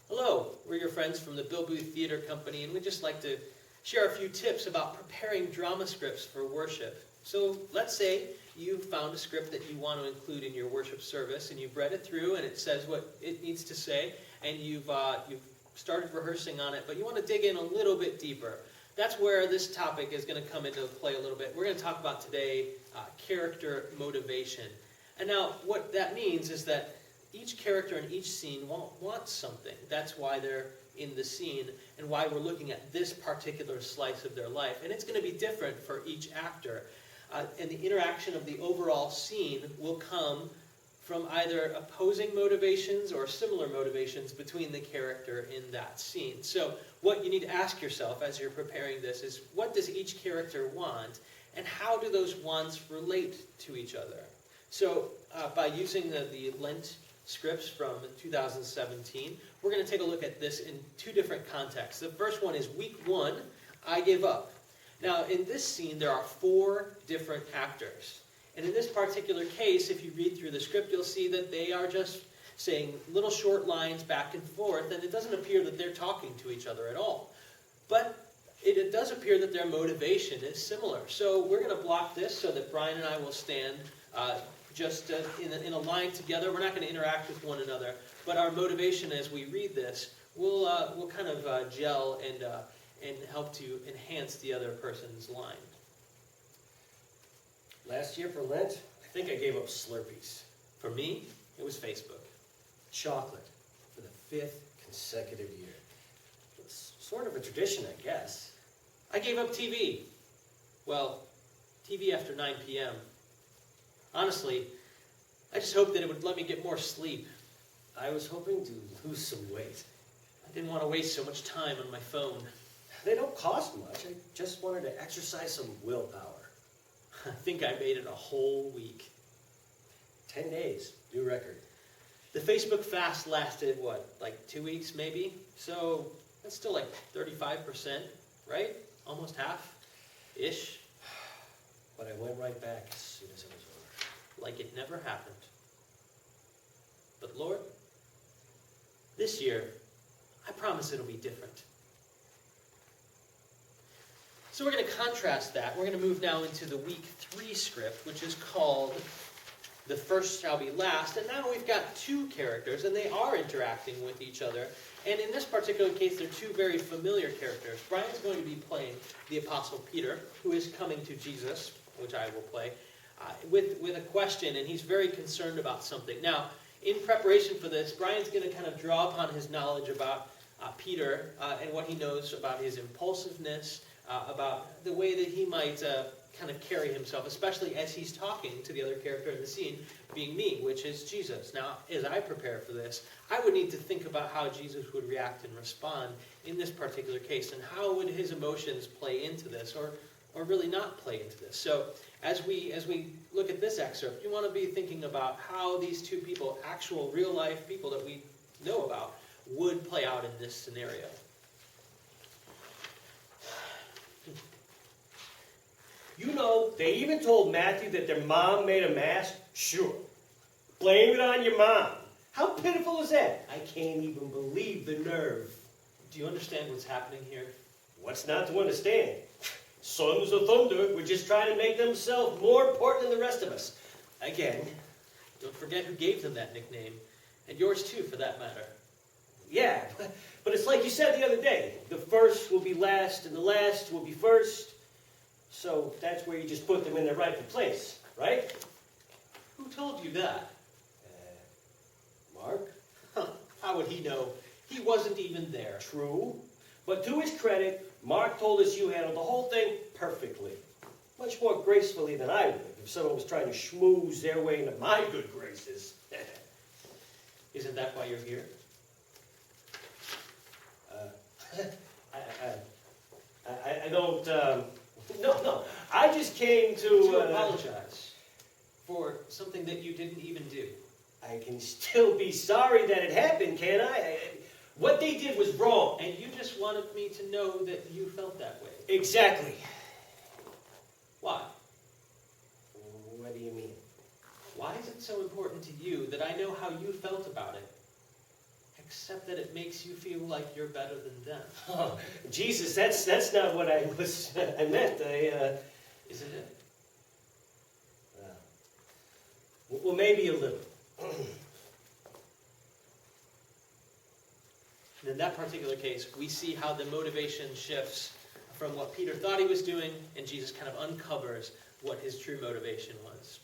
Hello, we're your friends from the Bill Booth Theater Company, and we'd just like to share a few tips about preparing drama scripts for worship. So let's say you found a script that you want to include in your worship service, and you've read it through, and it says what it needs to say, and you've started rehearsing on it, but you want to dig in a little bit deeper. That's where this topic is going to come into play a little bit. We're going to talk about today character motivation. And now what that means is that each character in each scene wants something. That's why they're in the scene and why we're looking at this particular slice of their life. And it's going to be different for each actor. And the interaction of the overall scene will come from either opposing motivations or similar motivations between the character in that scene. So what you need to ask yourself as you're preparing this is, what does each character want, and how do those wants relate to each other? So by using the Lent scripts from 2017, we're going to take a look at this in two different contexts. The first one is week 1, I give up. Now in this scene there are 4 different actors. And in this particular case, if you read through the script, you'll see that they are just saying little short lines back and forth, and it doesn't appear that they're talking to each other at all. But it does appear that their motivation is similar. So we're going to block this so that Brian and I will stand just in a line together. We're not going to interact with one another, but our motivation as we read this will kind of gel and help to enhance the other person's line. Last year for Lent, I think I gave up Slurpees. For me, it was Facebook. Chocolate for the 5th consecutive year. It's sort of a tradition, I guess. I gave up TV. Well, TV after 9 p.m. Honestly, I just hoped that it would let me get more sleep. I was hoping to lose some weight. I didn't want to waste so much time on my phone. They don't cost much. I just wanted to exercise some willpower. I think I made it a whole week. 10 days, new record. The Facebook fast lasted, like 2 weeks maybe? So that's still like 35%, right? Almost half-ish. But I went right back as soon as it was over. Like it never happened. But Lord, this year, I promise it'll be different. So we're going to contrast that. We're going to move now into the week 3 script, which is called The First Shall Be Last. And now we've got 2 characters, and they are interacting with each other. And in this particular case, they're 2 very familiar characters. Brian's going to be playing the Apostle Peter, who is coming to Jesus, which I will play, with a question, and he's very concerned about something. Now, in preparation for this, Brian's going to kind of draw upon his knowledge about Peter and what he knows about his impulsiveness, about the way that he might kind of carry himself, especially as he's talking to the other character in the scene, being me, which is Jesus. Now, as I prepare for this, I would need to think about how Jesus would react and respond in this particular case, and how would his emotions play into this, or really not play into this. So, as we look at this excerpt, you want to be thinking about how these 2 people, actual real-life people that we know about, would play out in this scenario. You know, they even told Matthew that their mom made a mask? Sure. Blame it on your mom. How pitiful is that? I can't even believe the nerve. Do you understand what's happening here? What's not to understand? Sons of Thunder were just trying to make themselves more important than the rest of us. Again. Don't forget who gave them that nickname. And yours too, for that matter. Yeah, but it's like you said the other day. The first will be last, and the last will be first. So that's where you just put them in their rightful place, right? Who told you that? Mark? How would he know? He wasn't even there. True. But to his credit, Mark told us you handled the whole thing perfectly. Much more gracefully than I would if someone was trying to schmooze their way into my good graces. Isn't that why you're here? I don't, no. I just came to apologize for something that you didn't even do. I can still be sorry that it happened, can't I? What they did was wrong. And you just wanted me to know that you felt that way. Exactly. Why? What do you mean? Why is it so important to you that I know how you felt about it? I except that it makes you feel like you're better than them. Oh, Jesus, that's not what I meant. Isn't it? Well, maybe a little. And in that particular case, we see how the motivation shifts from what Peter thought he was doing, and Jesus kind of uncovers what his true motivation was.